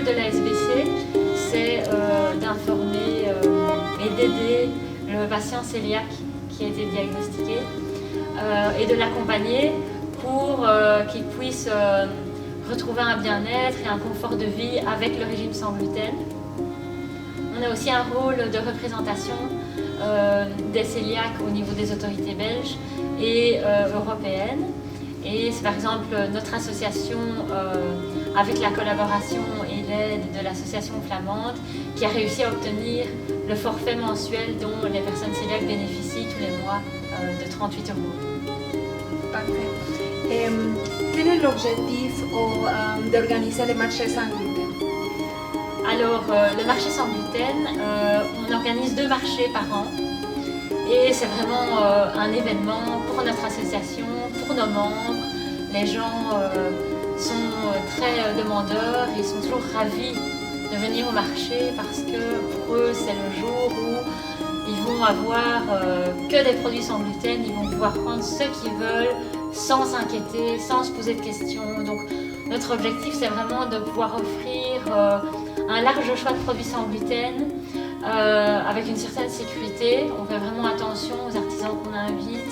rôle de la SBC, c'est d'informer et d'aider le patient cœliaque qui a été diagnostiqué et de l'accompagner pour qu'il puisse retrouver un bien-être et un confort de vie avec le régime sans gluten. On a aussi un rôle de représentation des cœliaques au niveau des autorités belges et européennes. Et c'est par exemple notre association, avec la collaboration et l'aide de l'association flamande, qui a réussi à obtenir le forfait mensuel dont les personnes cœliaques bénéficient tous les mois de 38 €. Parfait. Quel est l'objectif d'organiser les marchés sans gluten? Alors, le marché sans gluten, on organise 2 marchés par an. Et c'est vraiment un événement pour notre association, pour nos membres. Les gens sont très demandeurs et sont toujours ravis de venir au marché parce que pour eux, c'est le jour où ils vont avoir que des produits sans gluten. Ils vont pouvoir prendre ce qu'ils veulent sans s'inquiéter, sans se poser de questions. Donc, notre objectif, c'est vraiment de pouvoir offrir un large choix de produits sans gluten. Avec une certaine sécurité. On fait vraiment attention aux artisans qu'on invite,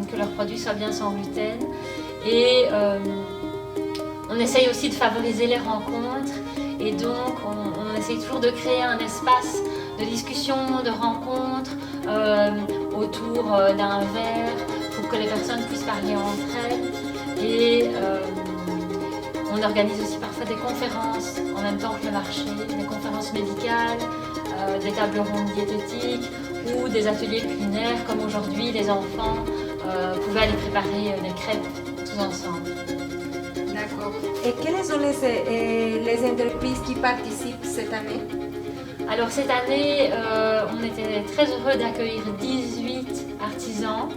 que leurs produits soient bien sans gluten. Et on essaye aussi de favoriser les rencontres. Et donc, on essaye toujours de créer un espace de discussion, de rencontre autour d'un verre pour que les personnes puissent parler entre elles. Et on organise aussi parfois des conférences en même temps que le marché, des conférences médicales, des tables rondes diététiques ou des ateliers culinaires comme aujourd'hui les enfants pouvaient aller préparer des crêpes tous ensemble. D'accord. Et quelles sont les entreprises qui participent cette année? Alors cette année, on était très heureux d'accueillir 18 artisans.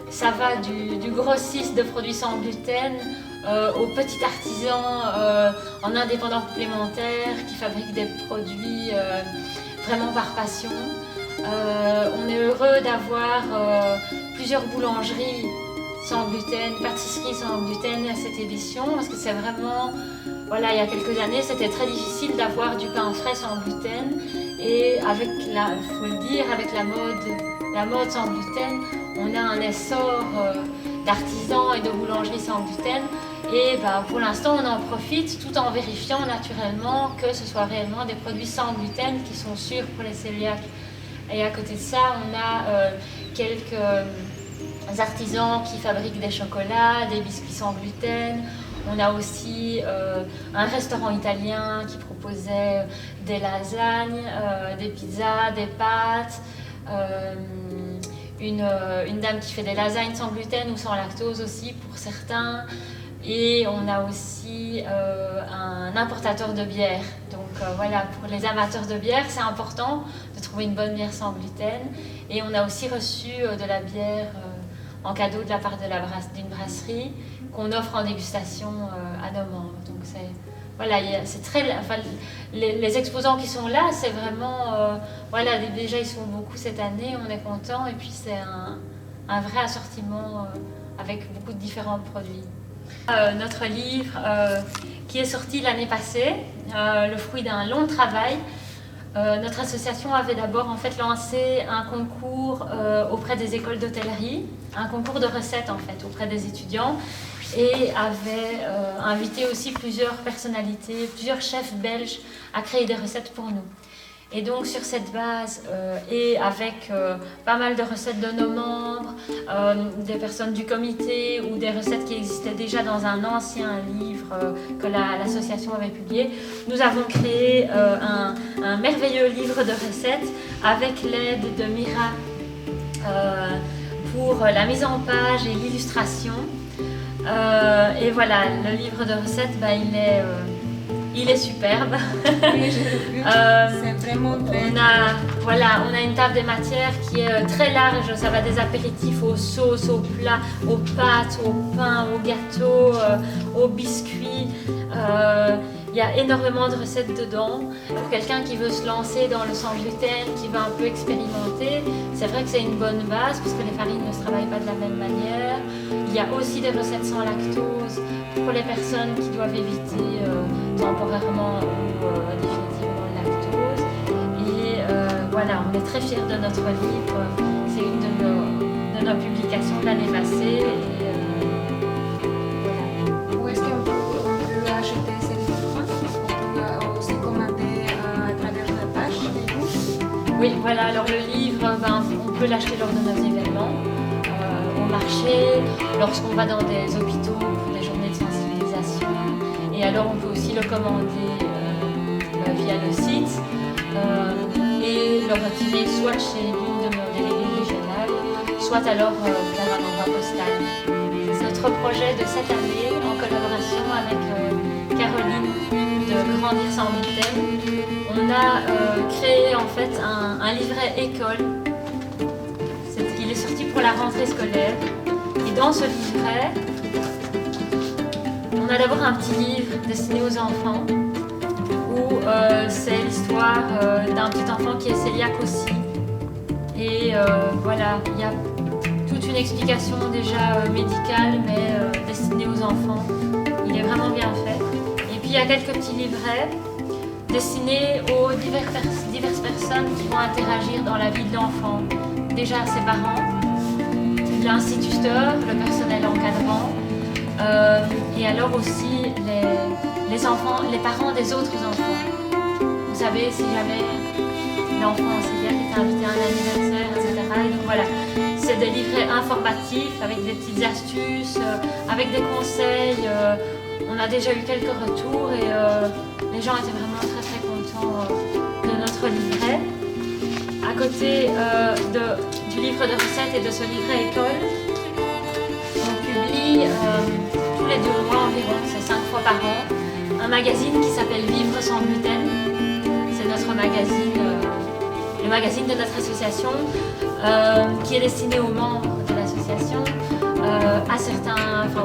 Ça va du grossiste de produits sans gluten aux petits artisans en indépendant complémentaire qui fabriquent des produits vraiment par passion. On est heureux d'avoir plusieurs boulangeries sans gluten, pâtisseries sans gluten à cette édition parce que c'est vraiment, voilà, il y a quelques années c'était très difficile d'avoir du pain frais sans gluten et avec faut le dire, avec la mode sans gluten, on a un essor d'artisans et de boulangeries sans gluten et pour l'instant on en profite tout en vérifiant naturellement que ce soit réellement des produits sans gluten qui sont sûrs pour les cœliaques. Et à côté de ça, on a quelques artisans qui fabriquent des chocolats, des biscuits sans gluten. On a aussi un restaurant italien qui proposait des lasagnes, des pizzas, des pâtes. Une dame qui fait des lasagnes sans gluten ou sans lactose aussi pour certains. Et on a aussi un importateur de bière. Donc voilà, pour les amateurs de bière, c'est important de trouver une bonne bière sans gluten. Et on a aussi reçu de la bière en cadeau de la part d'une brasserie qu'on offre en dégustation à nos membres. Donc voilà, c'est très, enfin, les exposants qui sont là, c'est vraiment, voilà, déjà ils sont beaucoup cette année, on est content et puis c'est un vrai assortiment avec beaucoup de différents produits. Notre livre qui est sorti l'année passée, le fruit d'un long travail. Notre association avait d'abord en fait lancé un concours auprès des écoles d'hôtellerie, un concours de recettes en fait auprès des étudiants et avait invité aussi plusieurs personnalités, plusieurs chefs belges à créer des recettes pour nous. Et donc sur cette base et avec pas mal de recettes de nos membres, des personnes du comité ou des recettes qui existaient déjà dans un ancien livre que l'association avait publié, nous avons créé un merveilleux livre de recettes avec l'aide de Mira pour la mise en page et l'illustration. Et voilà, le livre de recettes, il est superbe. Oui, c'est vraiment très... On a une table des matières qui est très large. Ça va des apéritifs aux sauces, aux plats, aux pâtes, aux pains, aux gâteaux, aux biscuits. Il y a énormément de recettes dedans. Pour quelqu'un qui veut se lancer dans le sans gluten, qui veut un peu expérimenter, c'est vrai que c'est une bonne base parce que les farines ne se travaillent pas de la même manière. Il y a aussi des recettes sans lactose pour les personnes qui doivent éviter temporairement ou définitivement le lactose. Et voilà, on est très fiers de notre livre. C'est une de nos publications de l'année passée. Où est-ce qu'on peut acheter ces livres? On peut aussi commander à travers la page Facebook? Oui, voilà, alors le livre, on peut l'acheter lors de nos événements, au marché, lorsqu'on va dans des hôpitaux pour des journées de sensibilisation. Et alors on peut aussi le commander via le site et le retirer soit chez l'une de nos délégués régionales, soit alors vers un endroit postal. C'est notre projet de cette année en collaboration avec Caroline de Grandir sans gluten. On a créé en fait un livret école. Il est sorti pour la rentrée scolaire. Et dans ce livret, on a d'abord un petit livre destiné aux enfants où c'est l'histoire d'un petit enfant qui est cœliaque aussi. Et voilà, il y a toute une explication déjà médicale mais destinée aux enfants. Il est vraiment bien fait. Et puis il y a quelques petits livrets destinés aux diverses personnes qui vont interagir dans la vie de l'enfant. Déjà ses parents, l'instituteur, le personnel encadrant, et alors aussi les enfants, les parents des autres enfants. Vous savez, si jamais l'enfant est invité à un anniversaire, etc. Et donc voilà, c'est des livrets informatifs avec des petites astuces, avec des conseils. On a déjà eu quelques retours et les gens étaient vraiment très contents de notre livret. À côté du livre de recettes et de ce livret école, on publie tous les 2 mois environ, c'est 5 fois par an, un magazine qui s'appelle Vivre sans gluten. C'est notre magazine, le magazine de notre association, qui est destiné aux membres de l'association,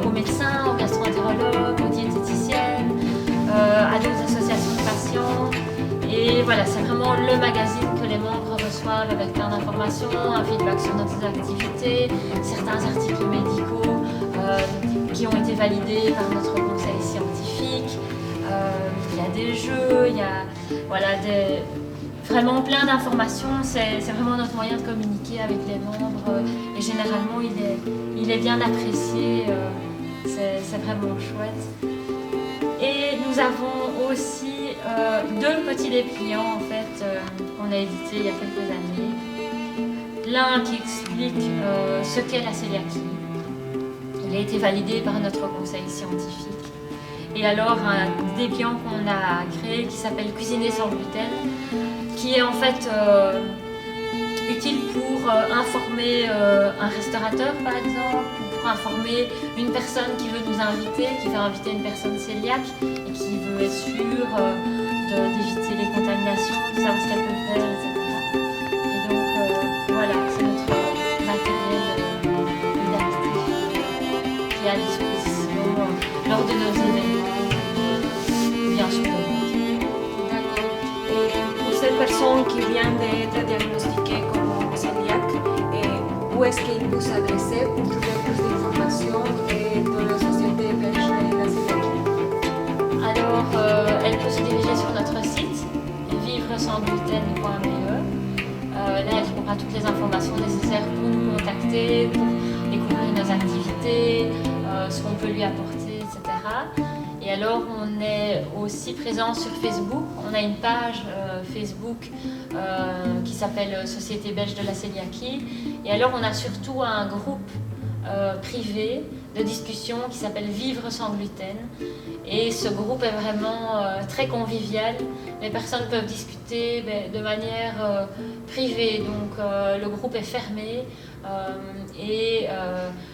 aux médecins, aux gastro-entérologues, aux diététiciennes, à d'autres associations de patients. Et voilà, c'est vraiment le magazine que les membres reçoivent avec plein d'informations, un feedback sur nos activités, certains articles médicaux qui ont été validés par notre conseil scientifique. Il y a des jeux, il y a vraiment plein d'informations. C'est vraiment notre moyen de communiquer avec les membres et généralement il est bien apprécié. C'est vraiment chouette. Et nous avons aussi 2 petits dépliants en fait qu'on a édités il y a quelques années. L'un qui explique ce qu'est la cœliakie. Il a été validé par notre conseil scientifique. Et alors un dépliant qu'on a créé qui s'appelle Cuisiner sans gluten, qui est en fait utile pour informer un restaurateur par exemple, ou pour informer une personne qui veut nous inviter, qui veut inviter une personne cœliaque et qui veut être sûre d'éviter les contaminations, de savoir ce qu'elle peut faire, etc. Et donc voilà, c'est notre matériel didactique qui est à disposition lors de nos événements, bien sûr. D'accord. Et pour cette personne qui vient d'être diagnostiquée comme cœliaque, où est-ce qu'il peut s'adresser pour trouver plus d'informations dans la Société belge de la cœliakie? Alors, elle peut se diriger sur notre site vivresansgluten.be. Là, elle trouvera toutes les informations nécessaires pour nous contacter, pour découvrir nos activités, ce qu'on peut lui apporter, etc. Et alors, on est aussi présent sur Facebook. On a une page Facebook qui s'appelle Société belge de la cœliakie. Et alors, on a surtout un groupe privé de discussion qui s'appelle Vivre sans gluten. Et ce groupe est vraiment très convivial. Les personnes peuvent discuter de manière privée. Donc, le groupe est fermé.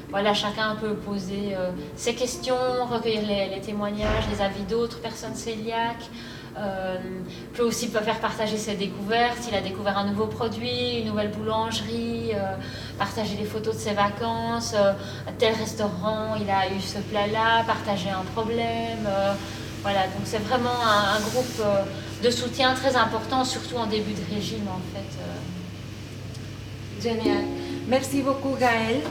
Voilà, chacun peut poser ses questions, recueillir les témoignages, les avis d'autres personnes cœliaques, peut aussi faire partager ses découvertes, s'il a découvert un nouveau produit, une nouvelle boulangerie, partager des photos de ses vacances, à tel restaurant il a eu ce plat-là, partager un problème, Voilà, donc c'est vraiment un groupe de soutien très important, surtout en début de régime en fait. Génial. Merci beaucoup Gaëlle.